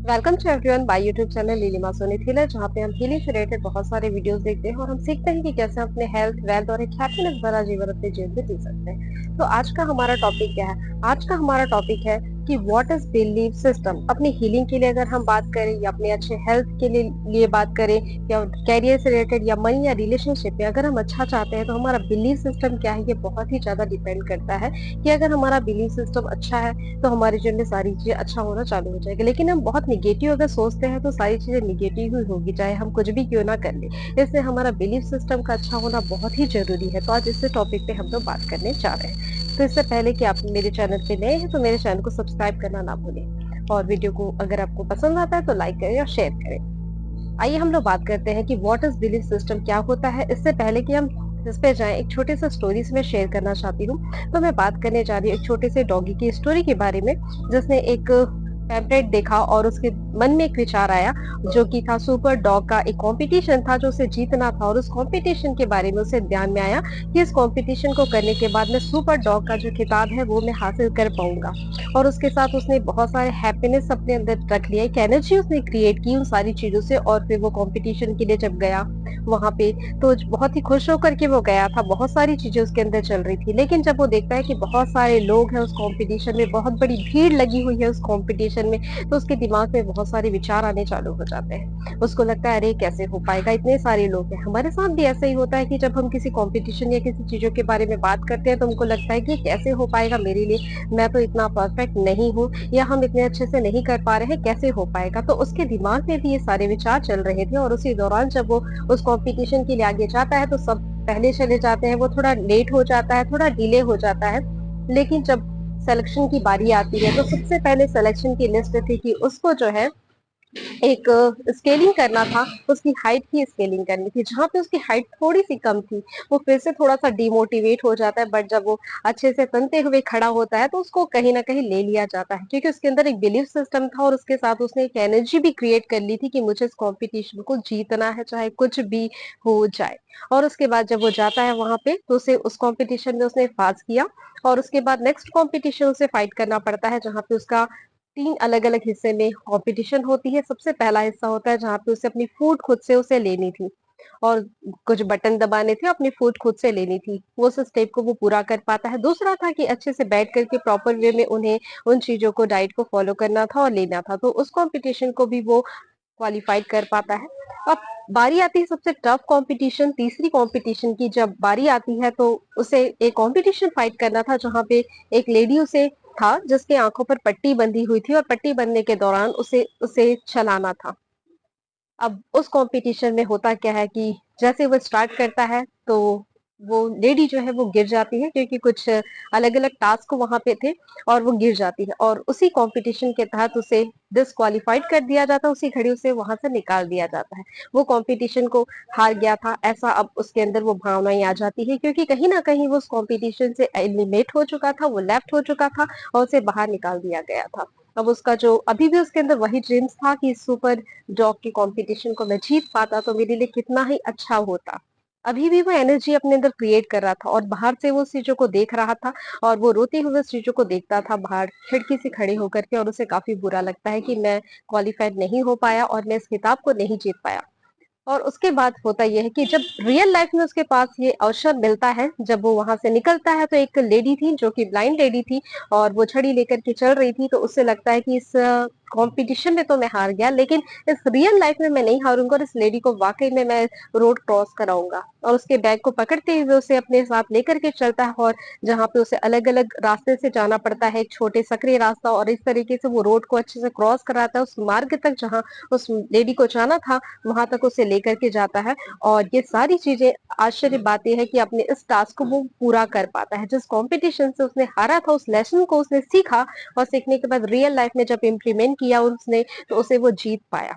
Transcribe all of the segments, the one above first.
Welcome to everyone by YouTube channel लीलिमा सोनीथिला, जहाँ पे हम हीलिंग से रिलेटेड बहुत सारे वीडियोस देखते हैं और हम सीखते हैं कि कैसे हम अपने हेल्थ, वेल्थ और एक हैप्पीनेस भरा जीवन अपने जीवन में जी सकते हैं। तो आज का हमारा टॉपिक क्या है? आज का हमारा टॉपिक है कि व्हाट इज बिलीफ सिस्टम। अपनी हीलिंग के लिए अगर हम बात करें या अपने अच्छे हेल्थ के लिए बात करें या कैरियर से रिलेटेड या मनी या रिलेशनशिप में अगर हम अच्छा चाहते हैं तो हमारा बिलीफ सिस्टम क्या है, ये बहुत ही ज्यादा डिपेंड करता है कि अगर हमारा बिलीफ सिस्टम अच्छा है तो हमारे जीवन में सारी चीजें अच्छा होना चालू हो जाएगा। लेकिन हम बहुत निगेटिव अगर सोचते हैं तो सारी चीजें निगेटिव ही होगी, चाहे हम कुछ भी क्यों ना कर ले। इसलिए हमारा बिलीफ सिस्टम का अच्छा होना बहुत ही जरूरी है। तो आज इस टॉपिक पे हम लोग बात करने जा रहे हैं। तो इससे पहले कि आप मेरे चैनल पे नए हैं तो मेरे चैनल को सब्सक्राइब करना ना भूलें और वीडियो को अगर आपको पसंद आता है तो लाइक करें और शेयर करें। आइए हम लोग बात करते हैं कि व्हाट इज बिलीफ सिस्टम क्या होता है। इससे पहले कि हम इस पे जाएं, एक छोटे से स्टोरी से मैं शेयर करना चाहती हूँ। तो मैं बात करने जा रही हूँ एक छोटे से डॉगी की स्टोरी के बारे में, जिसने एक पैम्पलेट देखा और उसके मन में एक विचार आया, जो कि था सुपर डॉग का एक कंपटीशन था जो उसे जीतना था। और उस कंपटीशन के बारे में उसे ध्यान में आया कि इस कंपटीशन को करने के बाद मैं सुपर डॉग का जो खिताब है वो मैं हासिल कर पाऊंगा। और उसके साथ उसने बहुत सारे हैप्पीनेस अपने अंदर रख लिया, एक एनर्जी उसने क्रिएट की उन सारी चीजों से। और फिर वो कंपटीशन के लिए जब गया वहां पे, तो बहुत ही खुश होकर के वो गया था। बहुत सारी चीजें उसके अंदर चल रही थी, लेकिन जब वो देखता है कि बहुत सारे लोग हैं उस कंपटीशन में, बहुत बड़ी भीड़ लगी हुई है उस कंपटीशन में, तो उसके दिमाग में बहुत सारे विचार आने चालू हो जाते हैं। उसको लगता है अरे कैसे हो पाएगा, इतने सारे लोग हैं। हमारे साथ भी ऐसा ही होता है कि जब हम किसी कंपटीशन या किसी चीजों के बारे में बात करते हैं तो हमको लगता है कि कैसे हो पाएगा मेरे लिए, मैं तो इतना परफेक्ट नहीं हूँ, या हम इतने अच्छे से नहीं कर पा रहे हैं, कैसे हो पाएगा। तो उसके दिमाग में भी ये सारे विचार चल रहे थे। और उसी दौरान जब वो उस कंपटीशन के लिए आगे जाता है तो सब पहले चले जाते हैं, वो थोड़ा लेट हो जाता है, थोड़ा डिले हो जाता है। लेकिन जब सिलेक्शन की बारी आती है तो सबसे पहले सिलेक्शन की लिस्ट थी कि उसको जो है एक स्केलिंग करना था, उसकी हाइट की स्केलिंग करनी थी। जहाँ पे उसकी हाइट थोड़ी सी कम थी वो फिर से थोड़ा सा डिमोटिवेट हो जाता है, बट जब वो अच्छे से तनते हुए खड़ा होता है तो उसको कहीं ना कहीं ले लिया जाता है, क्योंकि उसके अंदर एक बिलीफ सिस्टम था और उसके साथ उसने एक एनर्जी भी क्रिएट कर ली थी कि मुझे इस कॉम्पिटिशन को जीतना है चाहे कुछ भी हो जाए। और उसके बाद जब वो जाता है वहां पे तो उसे उस कॉम्पिटिशन में उसने पास किया। और उसके बाद नेक्स्ट कॉम्पिटिशन उसे फाइट करना पड़ता है, जहाँ पे उसका 3 अलग-अलग हिस्से में कॉम्पिटिशन होती है। सबसे पहला हिस्सा होता है जहाँ पे उसे अपनी फूड खुद से उसे लेनी थी और कुछ बटन दबाने थे, अपनी फूड खुद से लेनी थी। वो उस स्टेप को वो पूरा कर पाता है। दूसरा था कि अच्छे से बैठ कर के प्रॉपर वे में उन्हें उन चीज़ों को, डाइट को फॉलो करना था और लेना था। तो उस कॉम्पिटिशन को भी वो क्वालीफाइड कर पाता है। अब बारी आती है सबसे टफ कॉम्पिटिशन, तीसरी कॉम्पिटिशन की। जब बारी आती है तो उसे एक कॉम्पिटिशन फाइट करना था जहाँ पे एक लेडी उसे था जिसके आंखों पर पट्टी बंधी हुई थी और पट्टी बंधने के दौरान उसे उसे चलाना था। अब उस कॉम्पिटिशन में होता क्या है कि जैसे वो स्टार्ट करता है तो वो लेडी जो है वो गिर जाती है, क्योंकि कुछ अलग अलग टास्क वहां पे थे और वो गिर जाती है। और उसी कंपटीशन के तहत उसे डिस्क्वालिफाइड कर दिया जाता है, उसी घड़ी उसे वहां से निकाल दिया जाता है। वो कंपटीशन को हार गया था ऐसा अब उसके अंदर वो भावनाएं आ जाती है, क्योंकि कहीं ना कहीं वो उस कंपटीशन से एलिमिनेट हो चुका था, वो लेफ्ट हो चुका था और उसे बाहर निकाल दिया गया था। अब उसका जो अभी भी उसके अंदर वही ड्रीम्स था कि सुपर डॉग की कंपटीशन को मैं जीत पाता तो मेरे लिए कितना ही अच्छा होता। अभी भी वो एनर्जी अपने अंदर क्रिएट कर रहा था और बाहर से वो उस चीजों को देख रहा था और वो रोते हुए उस चीजों को देखता था बाहर खिड़की से खड़े होकर के। और उसे काफी बुरा लगता है कि मैं क्वालिफाइड नहीं हो पाया और मैं इस खिताब को नहीं जीत पाया। और उसके बाद होता यह है कि जब रियल लाइफ में उसके पास ये अवसर मिलता है, जब वो वहां से निकलता है तो एक लेडी थी जो कि ब्लाइंड लेडी थी और वो छड़ी लेकर के चल रही थी। तो उससे लगता है कि इस कंपटीशन में तो मैं हार गया, लेकिन इस रियल लाइफ में मैं नहीं हारूंगा और इस लेडी को वाकई में मैं रोड क्रॉस कराऊंगा। और उसके बैग को पकड़ते हुए उसे अपने साथ लेकर के चलता है और जहाँ पे उसे अलग अलग रास्ते से जाना पड़ता है, एक छोटे सकरे रास्ता, और इस तरीके से वो रोड को अच्छे से क्रॉस कराता है उस मार्ग तक जहाँ उस लेडी को जाना था, वहां तक उसे लेकर के जाता है। और ये सारी चीजें, आश्चर्य बात यह है कि अपने इस टास्क को वो पूरा कर पाता है। जिस कंपटीशन से उसने हारा था उस लेसन को उसने सीखा और सीखने के बाद रियल लाइफ में जब इम्प्लीमेंट किया उसने, तो उसे वो जीत पाया।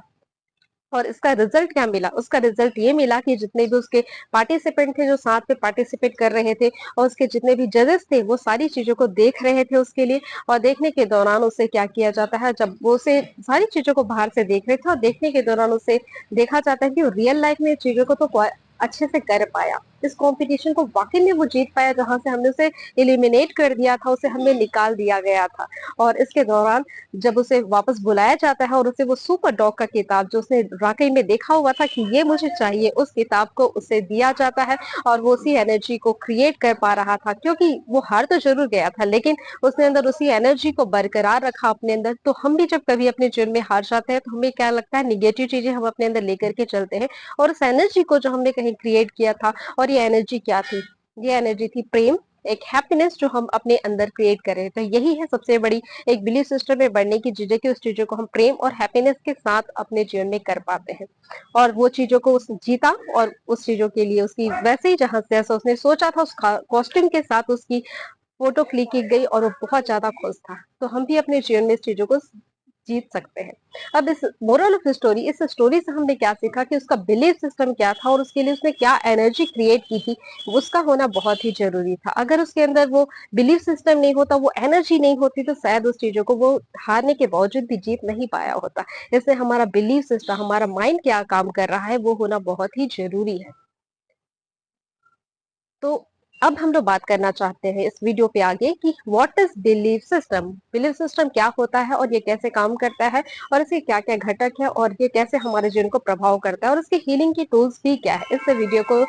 और इसका रिजल्ट क्या मिला? उसका रिजल्ट ये मिला कि जितने भी उसके पार्टिसिपेंट थे जो साथ में पार्टिसिपेट कर रहे थे और उसके जितने भी जजेस थे वो सारी चीजों को देख रहे थे उसके लिए। और देखने के दौरान उसे क्या किया जाता है, जब वो उसे सारी चीजों को बाहर से देख रहे थे और देखने के दौरान उसे देखा जाता है कि वो रियल लाइफ में चीजों को तो अच्छे से कर पाया। इस कंपटीशन को वाकई में वो जीत पाया जहां से हमने उसे एलिमिनेट कर दिया था, उसे हमें निकाल दिया गया था। और इसके दौरान जब उसे वापस बुलाया जाता है और उसे वो सुपर डॉग का किताब जो उसने वाकई में देखा हुआ था कि ये मुझे चाहिए, उस किताब को उसे दिया जाता है और वो उसी एनर्जी को क्रिएट कर पा रहा था, क्योंकि वो हार तो जरूर गया था लेकिन उसने अंदर उसी एनर्जी को बरकरार रखा अपने अंदर। तो हम भी जब कभी अपने जीवन में हार जाते हैं तो हमें क्या लगता है, निगेटिव चीजें हम अपने अंदर लेकर के चलते हैं और उस एनर्जी को जो हमने कहीं क्रिएट किया था, और ये एनर्जी क्या थी, ये एनर्जी थी प्रेम, एक हैप्पीनेस जो हम अपने अंदर क्रिएट कर रहे थे। तो यही है सबसे बड़ी एक बिलीफ सिस्टम में बढ़ने की चीजें कि उस चीजों को हम प्रेम और हैप्पीनेस के साथ अपने जीवन में कर पाते हैं। और वो चीजों को उस जीता और उस चीजों के लिए उसकी वैसे ही जहां से जैसा उसने सोचा था उस कॉस्ट्यूम के साथ उसकी फोटो क्लिक की गई और वो बहुत ज्यादा खुश था। तो हम भी अपने जीवन में इस चीजों को जीत सकते हैं। अब इस मोरल ऑफ स्टोरी, इस स्टोरी से हमने क्या सीखा कि उसका बिलीफ सिस्टम क्या था और उसके लिए उसने क्या एनर्जी क्रिएट की थी, उसका होना बहुत ही जरूरी था। अगर उसके अंदर वो बिलीफ सिस्टम नहीं होता, वो एनर्जी नहीं होती, तो शायद उस चीजों को वो हारने के बावजूद भी जीत नहीं पाया होता। इसलिए हमारा बिलीफ सिस्टम, हमारा माइंड क्या काम कर रहा है, वो होना बहुत ही जरूरी है। तो अब हम लोग बात करना चाहते हैं इस वीडियो पे आगे कि what is belief system, belief system क्या होता है और ये कैसे काम करता है और इसके क्या क्या घटक है और ये कैसे हमारे जीवन को प्रभाव करता है और इसकी हीलिंग की टूल्स भी क्या है। इस वीडियो को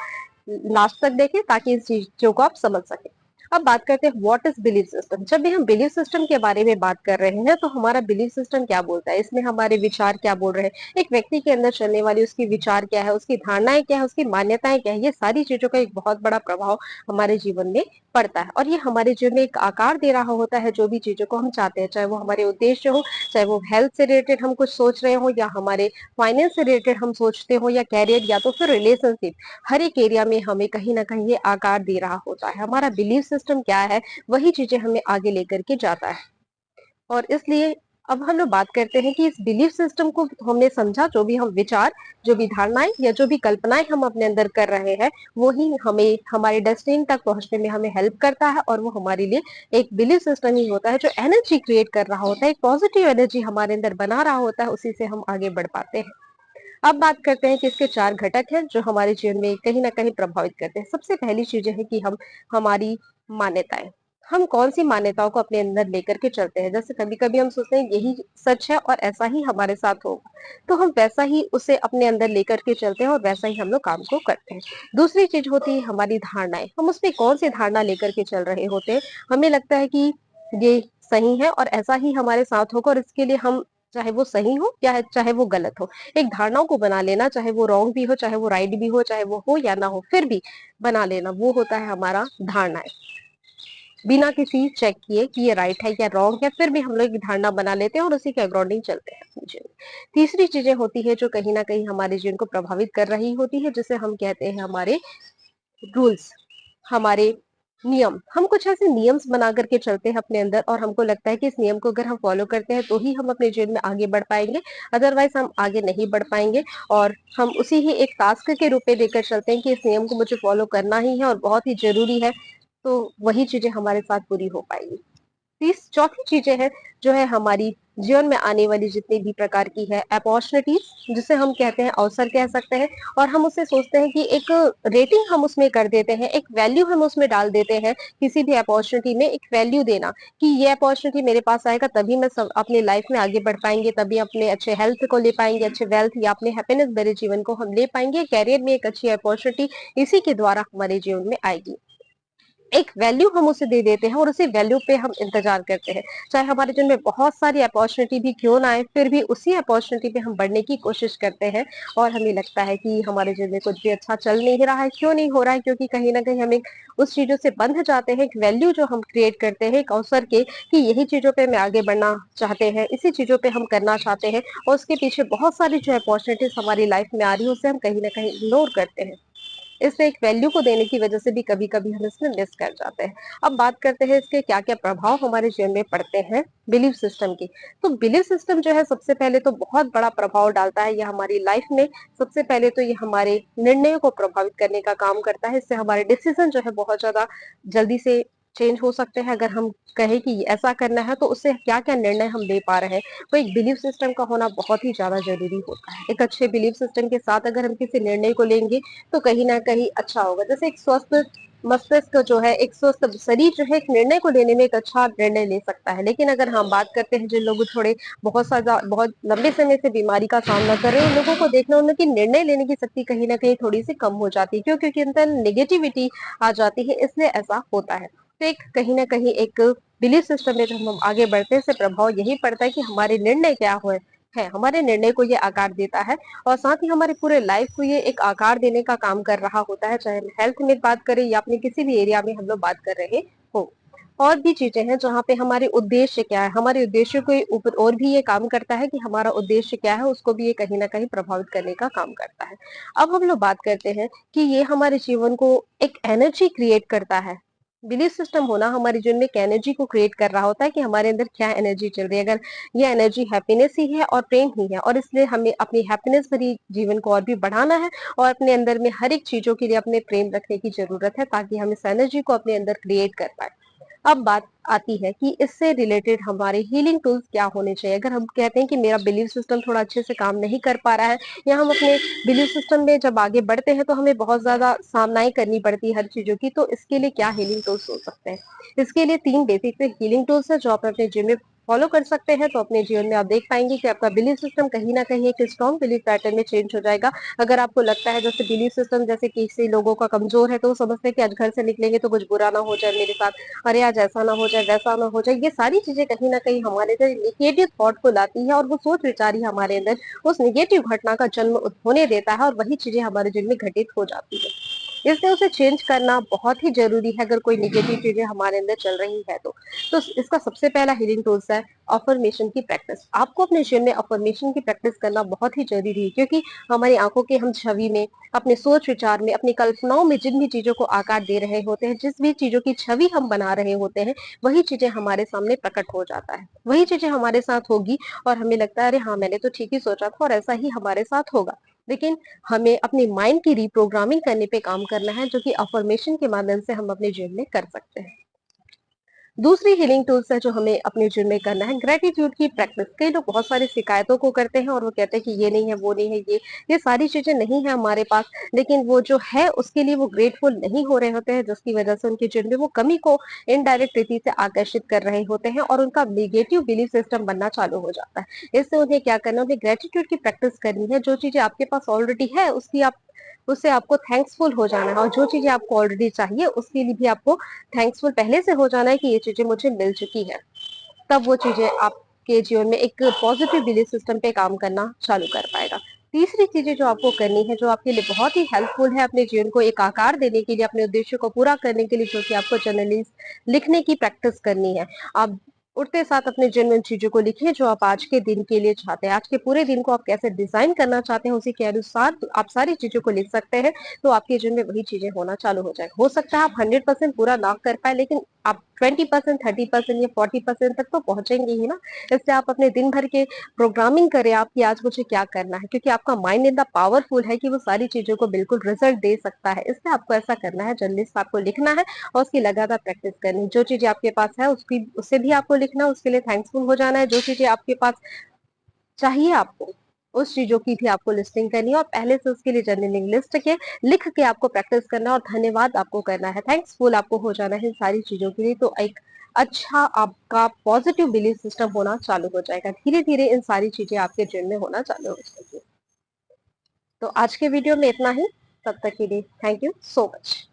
लास्ट तक देखें ताकि इस चीजों को आप समझ सकें। अब बात करते हैं व्हाट इज बिलीफ सिस्टम। जब भी हम बिलीफ सिस्टम के बारे में बात कर रहे हैं तो हमारा बिलीफ सिस्टम क्या बोलता है, इसमें हमारे विचार क्या बोल रहे हैं, एक व्यक्ति के अंदर चलने वाली उसकी विचार क्या है, उसकी धारणाएं क्या है, उसकी मान्यताएं क्या है, ये सारी चीजों का एक बहुत बड़ा प्रभाव हमारे जीवन में पड़ता है। और ये हमारे जीवन में एक आकार दे रहा होता है जो भी चीजों को हम चाहते हैं, चाहे वो हमारे उद्देश्य हो, चाहे वो हेल्थ से रिलेटेड हम कुछ सोच रहे हो या हमारे फाइनेंस से रिलेटेड हम सोचते हो या कैरियर या तो फिर रिलेशनशिप, हर एक एरिया में हमें कहीं ना कहीं ये आकार दे रहा होता है। हमारा बिलीफ सिस्टम क्या है, वही चीजें हमें आगे लेकर के जाता है। और इसलिए अब हम लोग बात करते हैं कि इस बिलीफ सिस्टम को हमने समझा, जो भी हम विचार, जो भी धारणाएं या जो भी कल्पनाएं हम अपने अंदर कर रहे हैं, वो ही हमें हमारे डेस्टिनी तक पहुंचने में हमें हेल्प करता है। और वो हमारे लिए एक बिलीफ सिस्टम ही होता है जो एनर्जी क्रिएट कर रहा होता है, एक पॉजिटिव एनर्जी हमारे अंदर बना रहा होता है, उसी से हम आगे बढ़ पाते हैं। अब बात करते हैं कि इसके चार घटक हैं जो हमारे जीवन में कहीं ना कहीं प्रभावित करते हैं। सबसे पहली चीजें है कि हम हमारी मान्यताएं, हम कौन सी मान्यताओं को अपने अंदर लेकर के चलते हैं। जैसे कभी कभी हम सोचते हैं यही सच है और ऐसा ही हमारे साथ होगा, तो हम वैसा ही उसे अपने अंदर लेकर के चलते हैं और वैसा ही हम लोग काम को करते हैं। दूसरी चीज होती है हमारी धारणाएं, हम उसमें कौन सी धारणा लेकर के चल रहे होते हैं। हमें लगता है कि ये सही है और ऐसा ही हमारे साथ होगा और इसके लिए हम, चाहे वो सही हो या चाहे वो गलत हो, एक धारणाओं को बना लेना, चाहे वो रॉन्ग भी हो, चाहे वो राइट भी हो, चाहे वो हो या ना हो, फिर भी बना लेना, वो होता है हमारा धारणाएं। बिना किसी चेक किए कि ये राइट है या रॉन्ग है, फिर भी हम लोग एक धारणा बना लेते हैं और उसी के अकॉर्डिंग चलते हैं अपने जीवन में। तीसरी चीजें होती है जो कहीं ना कहीं हमारे जीवन को प्रभावित कर रही होती है, जिसे हम कहते हैं हमारे रूल्स, हमारे नियम। हम कुछ ऐसे नियम्स बना करके चलते हैं अपने अंदर और हमको लगता है कि इस नियम को अगर हम फॉलो करते हैं तो ही हम अपने जीवन में आगे बढ़ पाएंगे, अदरवाइज हम आगे नहीं बढ़ पाएंगे। और हम उसी ही एक टास्क के रूप में लेकर चलते हैं कि इस नियम को मुझे फॉलो करना ही है और बहुत ही जरूरी है, तो वही चीजें हमारे साथ पूरी हो पाएगी। तीस चौथी चीजें हैं जो है हमारी जीवन में आने वाली जितनी भी प्रकार की है अपॉर्चुनिटीज, जिसे हम कहते हैं अवसर कह सकते हैं, और हम उसे सोचते हैं कि एक रेटिंग हम उसमें कर देते हैं, एक वैल्यू हम उसमें डाल देते हैं। किसी भी अपॉर्चुनिटी में एक वैल्यू देना कि ये अपॉर्चुनिटी मेरे पास आएगा तभी मैं अपनी लाइफ में आगे बढ़ पाएंगे, तभी अपने अच्छे हेल्थ को ले पाएंगे, अच्छे वेल्थ या अपने हैप्पीनेस भरे जीवन को हम ले पाएंगे, कैरियर में एक अच्छी अपॉर्चुनिटी इसी के द्वारा हमारे जीवन में आएगी। एक वैल्यू हम उसे दे देते हैं और उसी वैल्यू पे हम इंतजार करते हैं, चाहे हमारे जीवन में बहुत सारी अपॉर्चुनिटी भी क्यों ना आए, फिर भी उसी अपॉर्चुनिटी पे हम बढ़ने की कोशिश करते हैं। और हमें लगता है कि हमारे जीवन में कुछ भी अच्छा चल नहीं रहा है, क्यों नहीं हो रहा है, क्योंकि कहीं ना कहीं हम एक उस चीजों से बंध जाते हैं, एक वैल्यू जो हम क्रिएट करते हैं एक अवसर के, कि यही चीजों पे मैं आगे बढ़ना चाहते हैं, इसी चीजों पे हम करना चाहते हैं, और उसके पीछे बहुत सारी जो अपॉर्चुनिटीज हमारी लाइफ में आ रही है उसे हम कहीं ना कहीं इग्नोर करते हैं। इससे एक वैल्यू को देने की वजह से भी कभी कभी हम इसमें मिस कर जाते हैं। अब बात करते हैं इसके क्या क्या प्रभाव हमारे जीवन में पड़ते हैं बिलीफ सिस्टम की। तो बिलीफ सिस्टम जो है सबसे पहले तो बहुत बड़ा प्रभाव डालता है, यह हमारी लाइफ में सबसे पहले तो ये हमारे निर्णयों को प्रभावित करने का काम करता है। इससे हमारे डिसीजन जो है बहुत ज्यादा जल्दी से चेंज हो सकते हैं अगर हम कहें कि ऐसा करना है तो उससे क्या-क्या निर्णय हम ले पा रहे हैं। तो एक बिलीफ सिस्टम का होना बहुत ही ज़्यादा ज़रूरी होता है। एक अच्छे बिलीफ सिस्टम के साथ अगर हम किसी निर्णय को लेंगे तो कहीं न कहीं अच्छा होगा। जैसे एक स्वस्थ मस्तिष्क जो है, एक स्वस्थ शरीर जो है एक निर्णय को लेने में एक अच्छा निर्णय ले सकता है। लेकिन अगर हम बात करते हैं जिन लोग थोड़े बहुत लंबे समय से बीमारी का सामना कर रहे हैं, उन लोगों को देखना उनकी निर्णय लेने की शक्ति कहीं न कहीं थोड़ी-सी कम हो जाती है। क्यों? क्योंकि अंदर नेगेटिविटी आ जाती है, इसलिए ऐसा होता है। तो एक कहीं न कहीं एक बिलीफ सिस्टम में जब हम आगे बढ़ते हैं इससे प्रभाव यही पड़ता है कि हमारे निर्णय क्या हुए हैं, हमारे निर्णय को ये आकार देता है और साथ ही हमारे पूरे लाइफ को ये एक आकार देने का काम कर रहा होता है, चाहे हम हेल्थ में बात करें या अपने किसी भी एरिया में हम लोग बात कर रहे हो। और भी चीजें हैं जहाँ पे हमारे उद्देश्य क्या है, हमारे उद्देश्य के ऊपर और भी ये काम करता है कि हमारा उद्देश्य क्या है, उसको भी ये कहीं ना कहीं प्रभावित करने का काम करता है। अब हम लोग बात करते हैं कि ये हमारे जीवन को एक एनर्जी क्रिएट करता है। बिलीफ सिस्टम होना हमारे जीवन में एक एनर्जी को क्रिएट कर रहा होता है कि हमारे अंदर क्या एनर्जी चल रही है। अगर ये एनर्जी हैप्पीनेस ही है और प्रेम ही है और इसलिए हमें अपनी हैप्पीनेस भरी जीवन को और भी बढ़ाना है और अपने अंदर में हर एक चीजों के लिए अपने प्रेम रखने की जरूरत है ताकि हम इस एनर्जी को अपने अंदर क्रिएट कर पाए। अब बात आती है कि इससे रिलेटेड हमारे हीलिंग टूल्स क्या होने चाहिए। अगर हम कहते हैं कि मेरा बिलीफ सिस्टम थोड़ा अच्छे से काम नहीं कर पा रहा है या हम अपने बिलीफ सिस्टम में जब आगे बढ़ते हैं तो हमें बहुत ज्यादा सामनाई करनी पड़ती है हर चीजों की, तो इसके लिए क्या हीलिंग टूल्स हो सकते हैं? इसके लिए 3 बेसिक हीलिंग टूल्स है जो आप अपने जीवन में फॉलो कर सकते हैं। तो अपने जीवन में आप देख पाएंगे कि आपका बिलीफ सिस्टम कहीं ना कहीं एक स्ट्रॉन्ग बिलीफ पैटर्न में चेंज हो जाएगा। अगर आपको लगता है जैसे बिलीफ सिस्टम जैसे किसी लोगों का कमजोर है तो वो समझते हैं कि आज घर से निकलेंगे तो कुछ बुरा ना हो जाए मेरे साथ, अरे आज ऐसा ना हो जाए वैसा ना हो जाए, ये सारी चीजें कहीं ना कहीं हमारे अंदर निगेटिव थॉट को लाती है और वो सोच विचार ही हमारे अंदर उस निगेटिव घटना का जन्म होने देता है और वही चीजें हमारे जीवन में घटित हो जाती है। इसलिए उसे चेंज करना बहुत ही जरूरी है अगर कोई निगेटिव चीजें हमारे अंदर चल रही है तो इसका सबसे पहला हीलिंग टूल्स है अफर्मेशन की प्रैक्टिस। आपको अपने जीवन में अफर्मेशन की प्रैक्टिस करना बहुत ही जरूरी है क्योंकि हमारी आंखों के हम छवि में, अपने सोच विचार में, अपनी कल्पनाओं में जिन भी चीजों को आकार दे रहे होते हैं, जिस भी चीजों की छवि हम बना रहे होते हैं, वही चीजें हमारे सामने प्रकट हो जाता है। वही चीजें हमारे साथ होगी और हमें लगता है अरे हाँ मैंने तो ठीक ही सोचा था और ऐसा ही हमारे साथ होगा। लेकिन हमें अपने माइंड की रिप्रोग्रामिंग करने पे काम करना है जो कि अफर्मेशन के माध्यम से हम अपने जीवन में कर सकते हैं। दूसरी हीलिंग टूल्स है जो हमें अपने जीवन में करना है ग्रेटिट्यूड की प्रैक्टिस। कई लोग बहुत सारी शिकायतों को करते हैं और वो कहते हैं कि ये नहीं है, वो नहीं है, ये सारी चीजें नहीं है हमारे पास, लेकिन वो जो है उसके लिए वो ग्रेटफुल नहीं हो रहे होते हैं जिसकी वजह से उनके जीवन में वो कमी को इनडायरेक्ट रीति से आकर्षित कर रहे होते हैं और उनका नेगेटिव बिलीफ सिस्टम बनना चालू हो जाता है। इससे उन्हें क्या करना है, उन्हें ग्रेटिट्यूड की प्रैक्टिस करनी है। जो चीजें आपके पास ऑलरेडी है उसकी आप उससे आपको थैंक्सफुल हो जाना है और जो चीजें आपको ऑलरेडी चाहिए उसके लिए भी आपको थैंक्सफुल पहले से हो जाना है कि ये चीजें मुझे मिल चुकी है। तब वो चीजें आपके जीवन में एक पॉजिटिव बिलीफ सिस्टम पे काम करना चालू कर पाएगा। तीसरी चीजें जो आपको करनी है जो आपके लिए बहुत ही हेल्पफुल है अपने जीवन को एक आकार देने के लिए, अपने उद्देश्य को पूरा करने के लिए, जो कि आपको जर्नलिस्ट लिखने की प्रैक्टिस करनी है। आप उठते साथ अपने जीवन में उन चीजों को लिखिए जो आप आज के दिन के लिए चाहते हैं, आज के पूरे दिन को आप कैसे डिजाइन करना चाहते हैं, उसी के अनुसार आप सारी चीजों को लिख सकते हैं। तो आपके जीवन में वही चीजें होना चालू हो जाएगा। हो सकता है आप 100% पूरा ना कर पाए लेकिन आप 20%, 30% या 40% तक तो पहुंचेंगे ही ना। इसलिए आप अपने दिन भर के प्रोग्रामिंग करें आपकी आज मुझे क्या करना है, क्योंकि आपका माइंड इतना पावरफुल है कि वो सारी चीजों को बिल्कुल रिजल्ट दे सकता है। इसलिए आपको ऐसा करना है, जर्नलिस्ट आपको लिखना है और उसकी लगातार प्रैक्टिस करनी है। जो चीजें आपके पास है उसकी उससे भी आपको लिखना है, उसके लिए थैंक्सफुल हो जाना है। जो चीजें आपके पास चाहिए आपको उस चीजों की भी आपको लिस्टिंग करनी है और पहले से उसके लिए जर्नलिंग लिस्ट के लिख के आपको प्रैक्टिस करना है और धन्यवाद आपको करना है, थैंक्सफुल आपको हो जाना है इन सारी चीजों के लिए। तो एक अच्छा आपका पॉजिटिव बिलीफ सिस्टम होना चालू हो जाएगा। धीरे धीरे इन सारी चीजें आपके जीवन में होना चालू हो जाएगी। तो आज के वीडियो में इतना ही। तब तक के लिए थैंक यू सो मच।